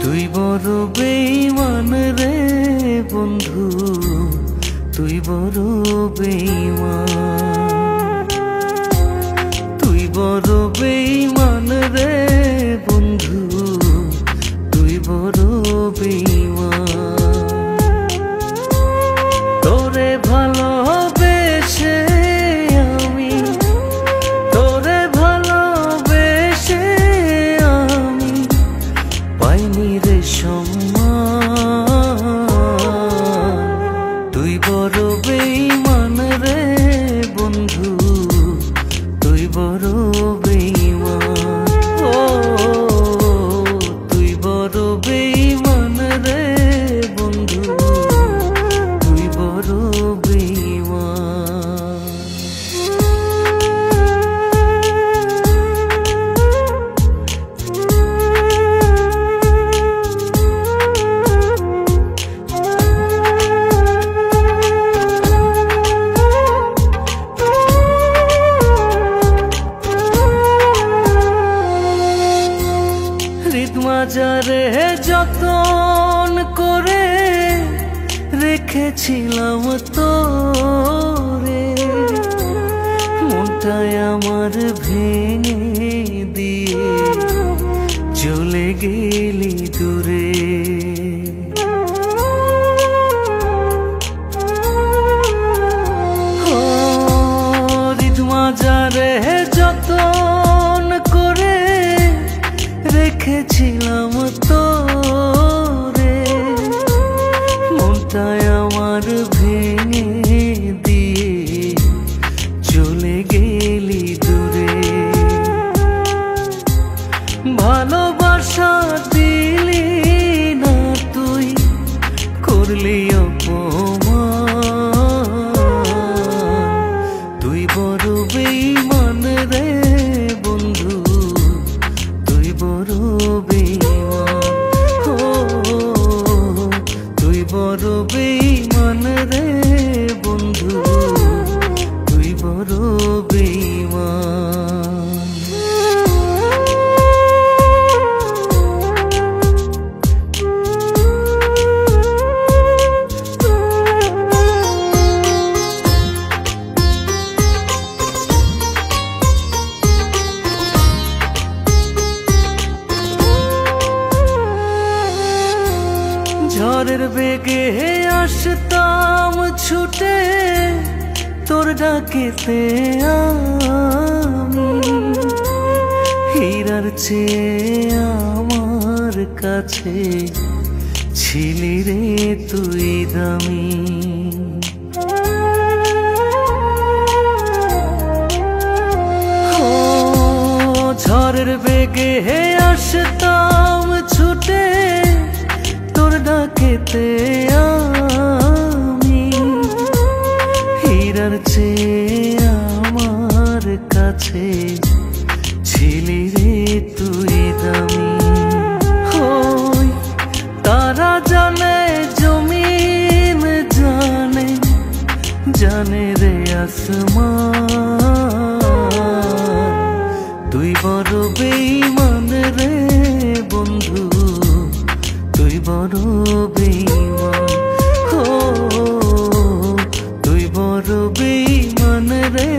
তুই বড় বেঈমান রে বন্ধু, তুই বড় বেঈমান, তুই বড় বেঈমান রে বন্ধু, তুই বড় বেঈমান। তোরে ভালোবেসে আমি, তোরে ভালোবেসে আমি পাইনি রে সম্মান। তুই বড় বেঈমান রে বন্ধু, তুই বড় বেঈমান। ও তুই বড় বেঈমান রে বন্ধু, তুই বড় বেঈমান। মাজারে যতন করে রেখেছিলাম তোরে, মনটাই আমার ভেঙে দিয়ে চলে গেলি দূরে। মাজারে যতন করে রেখেছিলাম তোরে, মনটাই আমার ভেঙে দিয়ে চলে গেলি দূরে। ভালোবাসা দিলি না তুই, করলি অপমান। তুই বড় বেঈমান রে বন্ধু, তুই বড় বেঈমান। ও তুই বড় বেঈমান রে বন্ধু, তুই বড় বেঈমান। ঝড়ের বেগে আসতাম ছুটে তোর ডাকেতে আমি, হীরার চেয়ে আমার কাছে ছিলি রে তুই দামি। ঝড়ের বেগে আসতাম ছুটে তোর ডাকেতে আমি, হীরার চেয়ে আমার কাছে ছিলি রে তুই দামি। হই তারা জানে জমিন জানে, জানে রে আসমান। তুই বড় বেঈমান রে বন্ধু, তুই বড় বেঈমান। ও তুই বড় বেঈমান রে